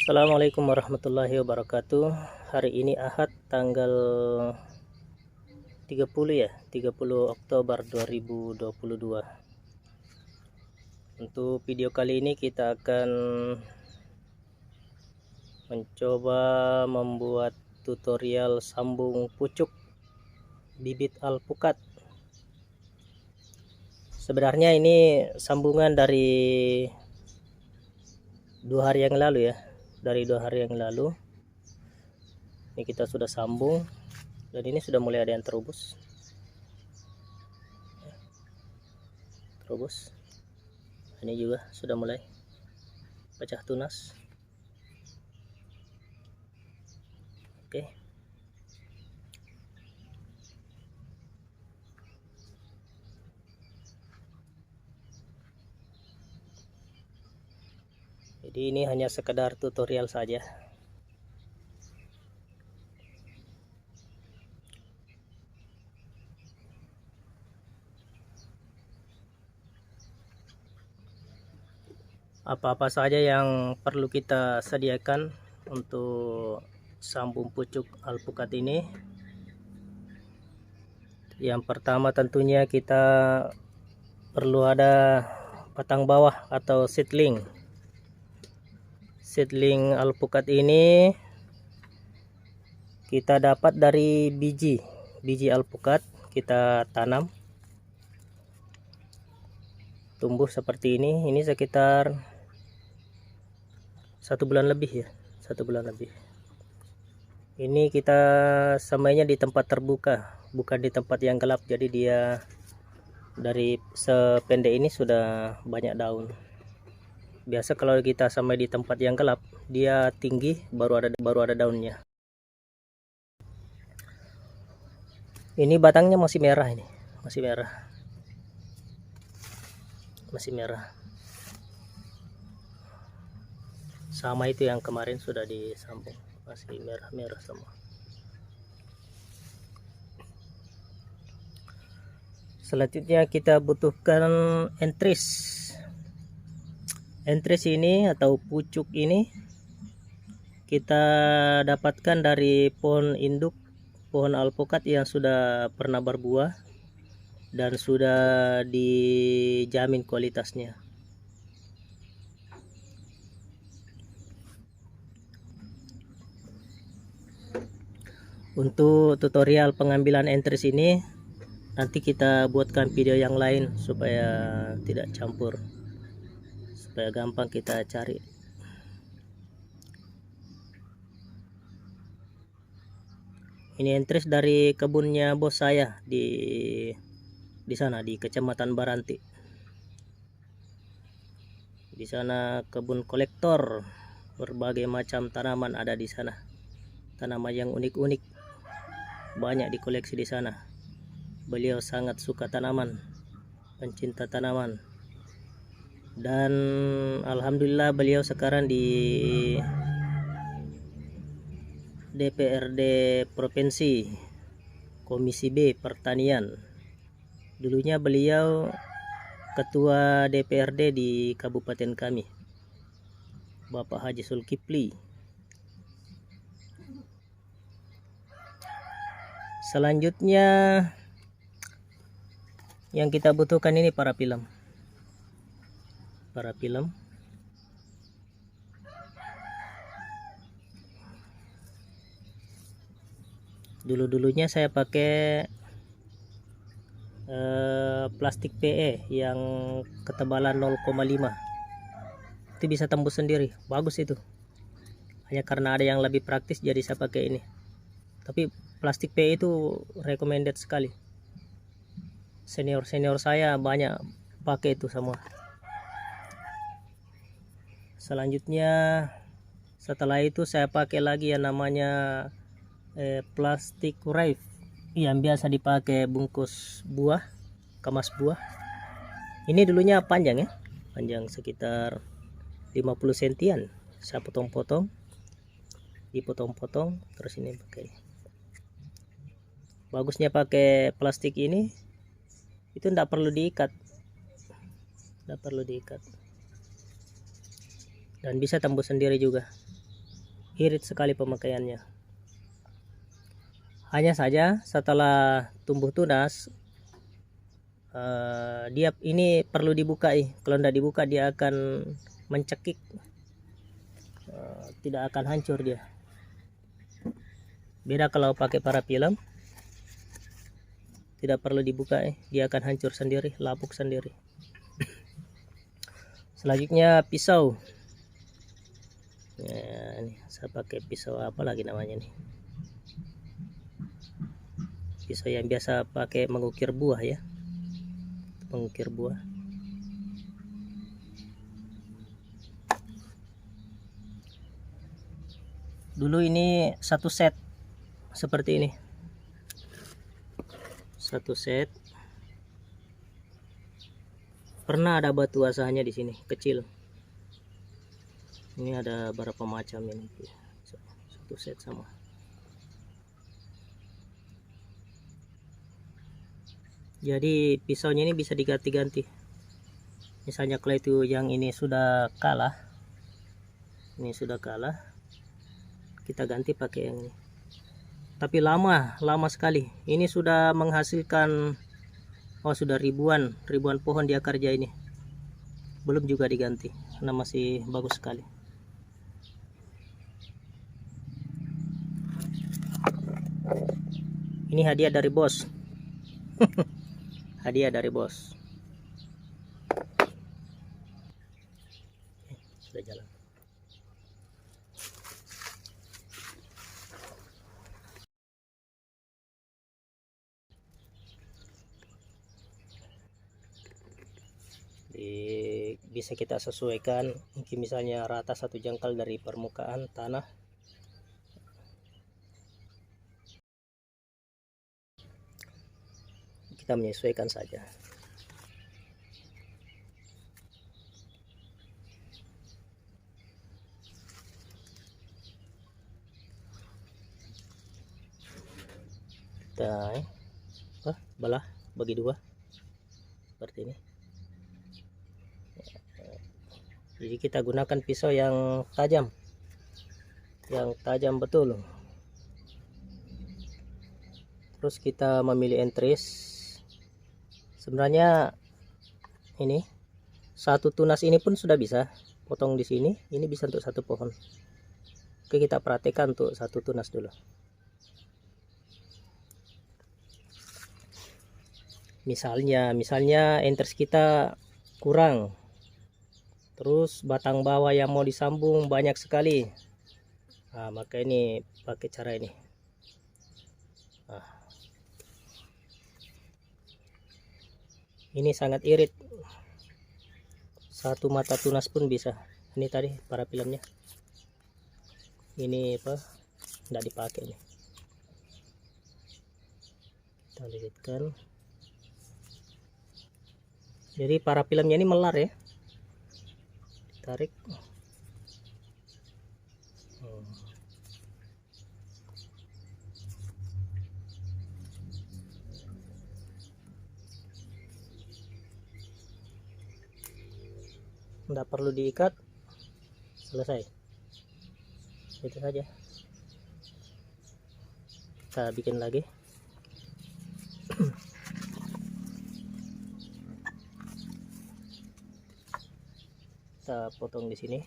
Assalamualaikum warahmatullahi wabarakatuh. Hari ini Ahad tanggal 30 Oktober 2022. Untuk video kali ini kita akan mencoba membuat tutorial sambung pucuk bibit alpukat. Sebenarnya ini sambungan dari 2 hari yang lalu ya. Dari 2 hari yang lalu ini kita sudah sambung dan ini sudah mulai ada yang terubus. Ini juga sudah mulai pecah tunas. Oke. Jadi ini hanya sekedar tutorial saja. Apa-apa saja yang perlu kita sediakan untuk sambung pucuk alpukat ini. Yang pertama tentunya kita perlu ada batang bawah atau seedling. Seedling alpukat ini kita dapat dari biji alpukat, kita tanam, tumbuh seperti ini sekitar 1 bulan lebih ya, 1 bulan lebih. Ini kita semainya di tempat terbuka, bukan di tempat yang gelap, jadi dia dari sependek ini sudah banyak daun. Biasa kalau kita samai di tempat yang gelap, dia tinggi baru ada daunnya. Ini batangnya masih merah, ini masih merah. Sama itu yang kemarin sudah disambung, masih merah semua. Selanjutnya kita butuhkan entris. Entris ini atau pucuk ini kita dapatkan dari pohon induk, pohon alpukat yang sudah pernah berbuah dan sudah dijamin kualitasnya. Untuk tutorial pengambilan entris ini nanti kita buatkan video yang lain supaya tidak campur, supaya gampang kita cari. Ini entris dari kebunnya bos saya di sana di Kecamatan Baranti. Di sana kebun kolektor, berbagai macam tanaman ada di sana. Tanaman yang unik-unik banyak dikoleksi di sana. Beliau sangat suka tanaman, pencinta tanaman. Dan alhamdulillah beliau sekarang di DPRD Provinsi, Komisi B Pertanian. Dulunya beliau ketua DPRD di kabupaten kami, Bapak Haji Zulkifli. Selanjutnya yang kita butuhkan ini para film. Dulunya saya pakai plastik PE yang ketebalan 0,5. Itu bisa tembus sendiri, bagus itu. Hanya karena ada yang lebih praktis jadi saya pakai ini. Tapi plastik PE itu recommended sekali. Senior saya banyak pakai itu semua. Selanjutnya setelah itu saya pakai lagi yang namanya plastik wrap yang biasa dipakai bungkus buah, kemas buah. Ini dulunya panjang ya, panjang sekitar 50 sentian. Saya potong-potong, dipotong-potong, terus ini pakai. Bagusnya pakai plastik ini, itu tidak perlu diikat, dan bisa tembus sendiri juga. irit sekali pemakaiannya. Hanya saja setelah tumbuh tunas, dia ini perlu dibuka. Kalau tidak dibuka dia akan mencekik, tidak akan hancur dia. Beda kalau pakai parafilm, tidak perlu dibuka, dia akan hancur sendiri, lapuk sendiri. Selanjutnya pisau. Ya, ini saya pakai pisau apa lagi namanya nih? Pisau yang biasa pakai mengukir buah ya, mengukir buah. Dulu ini satu set seperti ini, satu set. Pernah ada batu asahannya di sini kecil. Ini ada berapa macam ini, satu set sama. Jadi pisaunya ini bisa diganti-ganti. Misalnya kalau itu yang ini sudah kalah, kita ganti pakai yang ini. Tapi lama sekali. Ini sudah menghasilkan, sudah ribuan pohon di akarnya ini. Belum juga diganti, karena masih bagus sekali. Ini hadiah dari bos. Hadiah dari bos. Sudah jalan. Bisa kita sesuaikan, mungkin misalnya rata satu jengkal dari permukaan tanah. Kita menyesuaikan saja. Kita belah bagi dua seperti ini. Jadi kita gunakan pisau yang tajam betul. Terus kita memilih entris. Sebenarnya ini satu tunas ini pun sudah bisa potong di sini. Ini bisa untuk satu pohon. Oke, kita perhatikan untuk satu tunas dulu. Misalnya entris kita kurang, terus batang bawah yang mau disambung banyak sekali. Nah, maka ini pakai cara ini. Ini sangat irit. Satu mata tunas pun bisa. Ini tadi parafilmnya. Ini tidak dipakai nih. Kita lilitkan. Jadi parafilmnya ini melar ya. Tarik. Tidak perlu diikat, selesai. Itu saja. Kita bikin lagi. Kita potong di sini.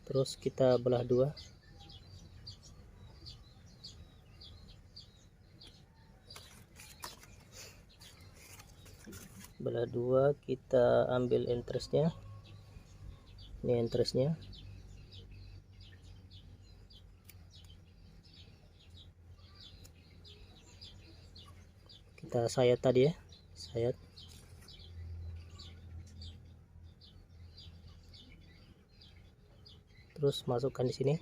Terus kita belah dua. Belah dua, kita ambil entresnya. Ini entresnya. Kita sayat tadi ya, sayat. Terus masukkan di sini.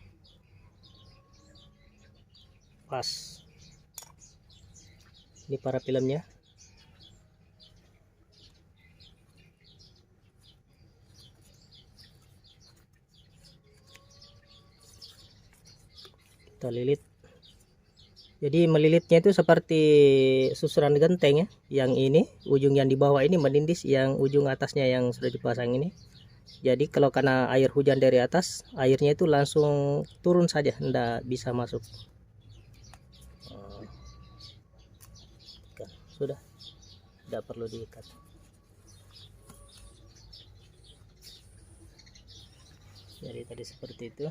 Pas. Ini parafilmnya. Kita lilit. Jadi melilitnya itu seperti susuran genteng ya. Yang ini ujung yang di bawah ini menindis, yang ujung atasnya yang sudah dipasang ini. Jadi kalau kena air hujan dari atas, airnya itu langsung turun saja, tidak bisa masuk. Sudah, tidak perlu diikat. Jadi tadi seperti itu.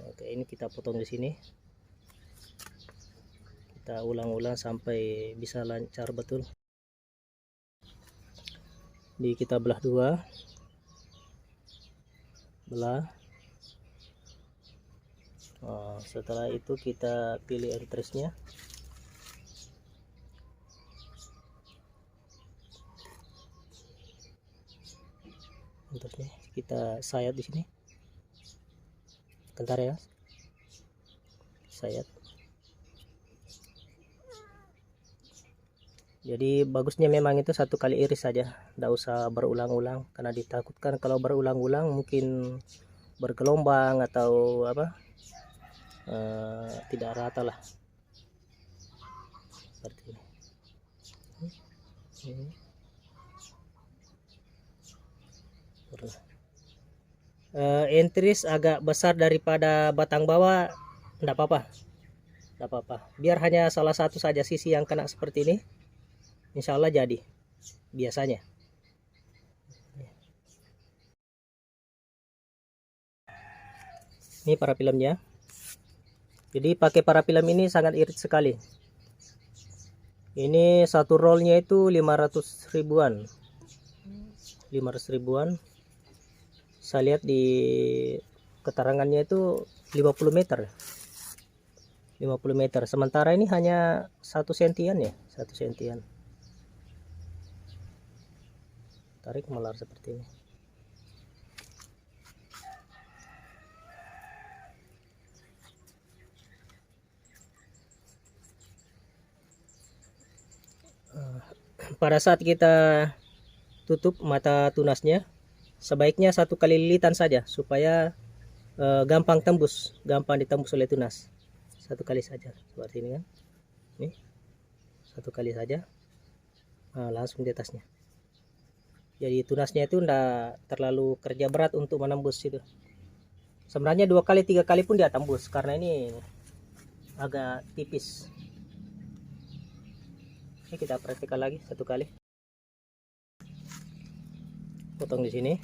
Oke, ini kita potong di sini. Kita ulang-ulang sampai bisa lancar betul. Di kita belah dua, belah. Setelah itu kita pilih entresnya. Entresnya kita sayat di sini. Bentar ya, sayat. Jadi bagusnya memang itu satu kali iris saja, tidak usah berulang-ulang, karena ditakutkan kalau berulang-ulang mungkin bergelombang atau apa, tidak rata lah seperti ini. Entris agak besar daripada batang bawah, tidak apa-apa, tidak apa-apa. Biar hanya salah satu saja sisi yang kena seperti ini, insya Allah jadi biasanya. Ini para filmnya. Jadi pakai para film ini sangat irit sekali. Ini satu rollnya itu 500 ribuan. 500 ribuan. Saya lihat di keterangannya itu 50 meter. 50 meter. Sementara ini hanya 1 sentian ya, 1 sentian. Tarik melar seperti ini. Pada saat kita tutup mata tunasnya, sebaiknya 1 kali lilitan saja supaya gampang tembus, gampang ditembus oleh tunas. 1 kali saja seperti ini kan. Nih, 1 kali saja, langsung di atasnya. Jadi tunasnya itu tidak terlalu kerja berat untuk menembus itu. Sebenarnya 2 kali 3 kali pun dia tembus karena ini agak tipis. Ini kita praktikkan lagi 1 kali. Potong di sini.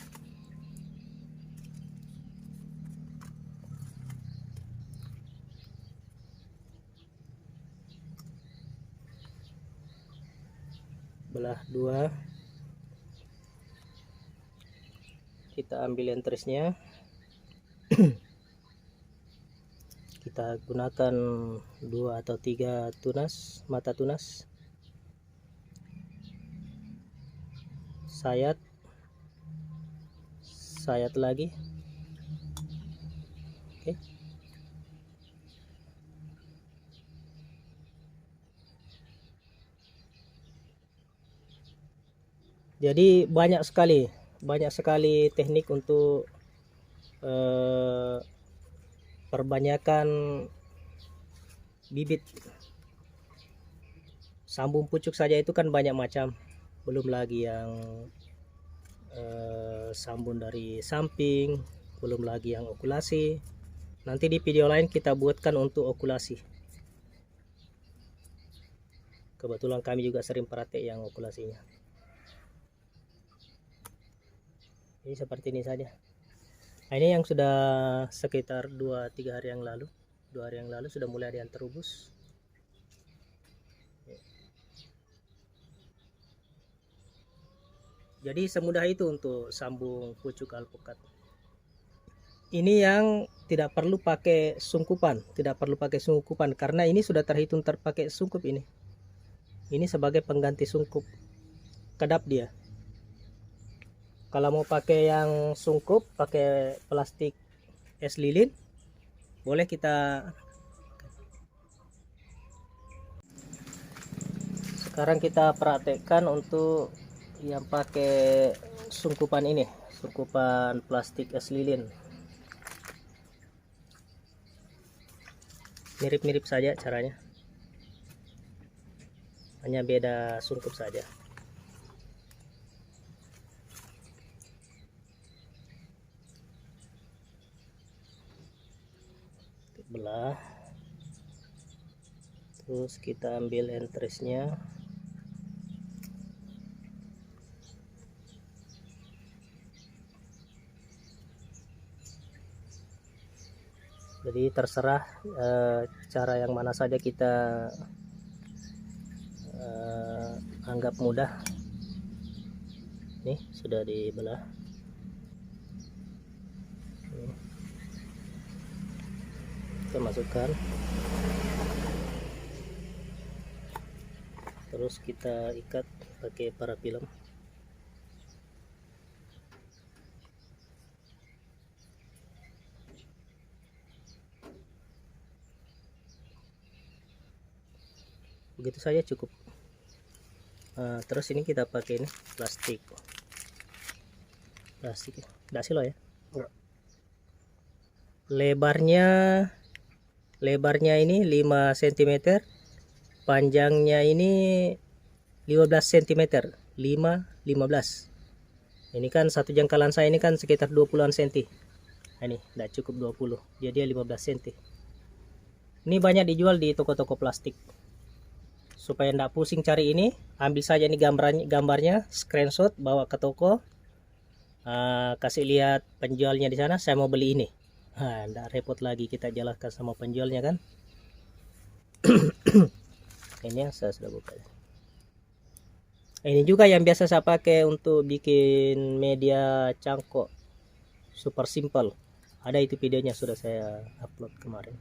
Belah 2. Kita ambil entresnya. Kita gunakan 2 atau 3 tunas, mata tunas. Sayat, sayat lagi. Oke. Jadi banyak sekali teknik untuk perbanyakan bibit. Sambung pucuk saja itu kan banyak macam, belum lagi yang sambung dari samping, belum lagi yang okulasi. Nanti di video lain kita buatkan untuk okulasi. Kebetulan kami juga sering praktek yang okulasinya. Ini seperti ini saja. Nah, ini yang sudah sekitar 2-3 hari yang lalu. 2 hari yang lalu sudah mulai ada yang terubus. Jadi semudah itu untuk sambung pucuk alpukat. Ini yang tidak perlu pakai sungkupan, karena ini sudah terhitung terpakai sungkup ini. Ini sebagai pengganti sungkup. Kedap dia. Kalau mau pakai yang sungkup, pakai plastik es lilin, boleh kita. Sekarang kita praktekkan untuk yang pakai sungkupan ini, sungkupan plastik es lilin. mirip-mirip saja caranya, hanya beda sungkup saja. Belah, terus kita ambil entresnya, jadi terserah cara yang mana saja kita anggap mudah. Nih sudah dibelah. Kita masukkan, terus kita ikat pakai parafilm. Begitu saja cukup. Terus ini kita pakai ini plastik enggak sih lo ya. Lebarnya ini 5 cm, panjangnya ini 15 cm, 15. Ini kan satu jangkauan saya ini kan sekitar 20-an cm. Ini enggak cukup 20, jadi 15 cm. Ini banyak dijual di toko-toko plastik. Supaya enggak pusing cari ini, ambil saja ini gambarnya, screenshot, bawa ke toko, kasih lihat penjualnya di sana, saya mau beli ini. Enggak repot lagi kita jelaskan sama penjualnya kan. Ini yang saya sudah buka. Ini juga yang biasa saya pakai untuk bikin media cangkok, super simple. Ada itu videonya, sudah saya upload kemarin.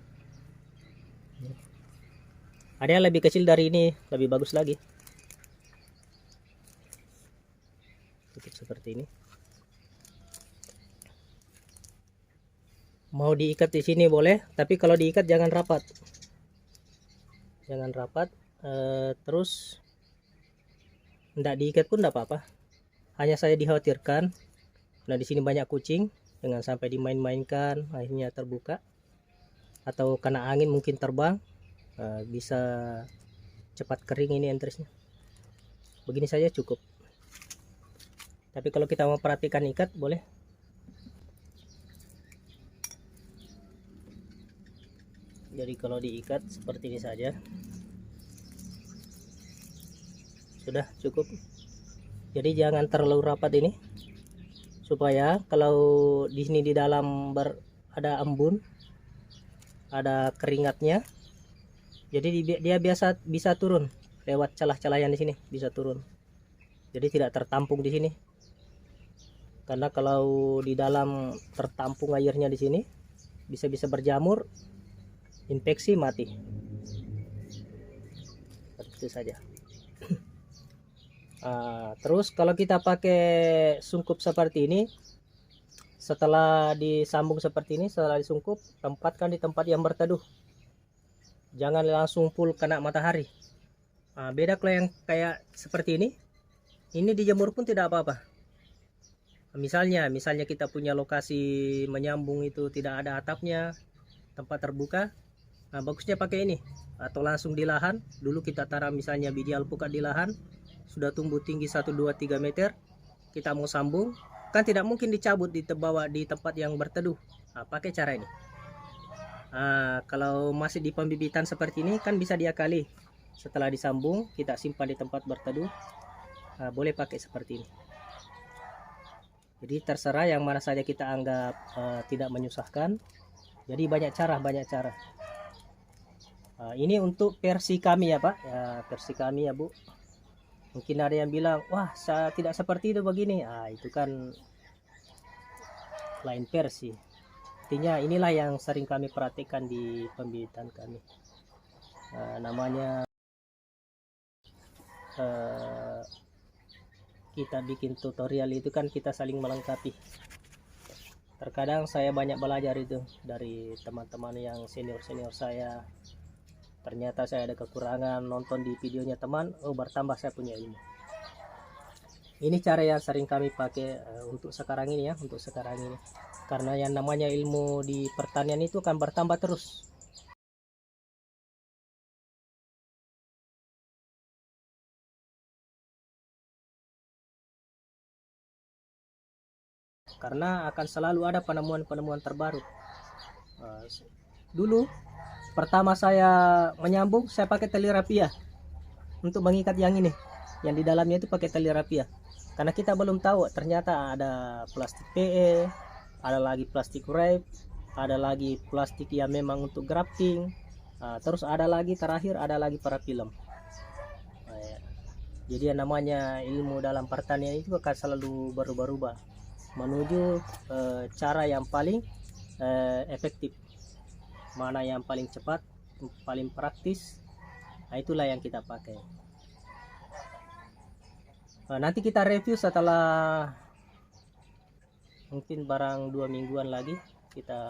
Ada yang lebih kecil dari ini, lebih bagus lagi. Tutup seperti ini. Mau diikat di sini boleh, tapi kalau diikat jangan rapat. Jangan rapat. Terus enggak diikat pun enggak apa-apa. Hanya saya dikhawatirkan, nah di sini banyak kucing, jangan sampai dimain-mainkan, akhirnya terbuka atau kena angin mungkin terbang. Bisa cepat kering ini entresnya. Begini saja cukup. Tapi kalau kita mau perhatikan ikat boleh. Jadi kalau diikat seperti ini saja. Sudah cukup. Jadi jangan terlalu rapat ini. Supaya kalau di sini di dalam ada embun, ada keringatnya. Jadi dia bisa turun lewat celah-celah yang di sini, bisa turun. Jadi tidak tertampung di sini. Karena kalau di dalam tertampung airnya di sini, bisa berjamur, infeksi, mati. Seperti saja. Terus kalau kita pakai sungkup seperti ini, setelah disambung seperti ini, setelah disungkup, tempatkan di tempat yang berteduh. Jangan langsung full kena matahari. Beda kalau yang kayak seperti ini dijemur pun tidak apa-apa. Misalnya kita punya lokasi menyambung itu tidak ada atapnya, tempat terbuka, bagusnya pakai ini. Atau langsung di lahan, dulu kita tanam misalnya biji alpukat di lahan, sudah tumbuh tinggi 1, 2, 3 meter, kita mau sambung, kan tidak mungkin dicabut bawa di tempat yang berteduh. Pakai cara ini. Kalau masih di pembibitan seperti ini kan bisa diakali. Setelah disambung kita simpan di tempat berteduh. Boleh pakai seperti ini. Jadi terserah yang mana saja kita anggap tidak menyusahkan. Jadi banyak cara. Ini untuk versi kami ya Pak, versi kami ya Bu. Mungkin ada yang bilang, wah saya tidak seperti itu begini. Itu kan lain versi. Artinya inilah yang sering kami perhatikan di pembibitan kami. Namanya kita bikin tutorial itu kan kita saling melengkapi. Terkadang saya banyak belajar itu dari teman-teman yang senior saya. Ternyata saya ada kekurangan, nonton di videonya teman, bertambah saya punya ilmu. Ini cara yang sering kami pakai untuk sekarang ini ya, karena yang namanya ilmu di pertanian itu kan bertambah terus. karena akan selalu ada penemuan-penemuan terbaru. Dulu pertama saya menyambung, saya pakai tali rapia untuk mengikat yang ini, yang di dalamnya itu pakai tali rapia, karena kita belum tahu ternyata ada plastik PE, ada lagi plastik wrap, ada lagi plastik yang memang untuk grafting, terus ada lagi terakhir ada lagi parafilm. Jadi yang namanya ilmu dalam pertanian itu akan selalu berubah-ubah menuju cara yang paling efektif, mana yang paling cepat, paling praktis. Nah, itulah yang kita pakai. Nanti kita review setelah mungkin barang 2 mingguan lagi, kita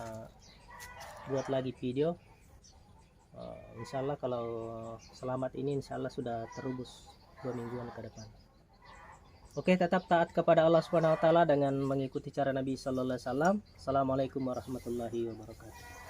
buat lagi video. Insya Allah kalau selamat ini insya Allah sudah terubus 2 mingguan ke depan. Oke, tetap taat kepada Allah Subhanahu wa taala dengan mengikuti cara Nabi sallallahu alaihi wasallam. Assalamualaikum warahmatullahi wabarakatuh.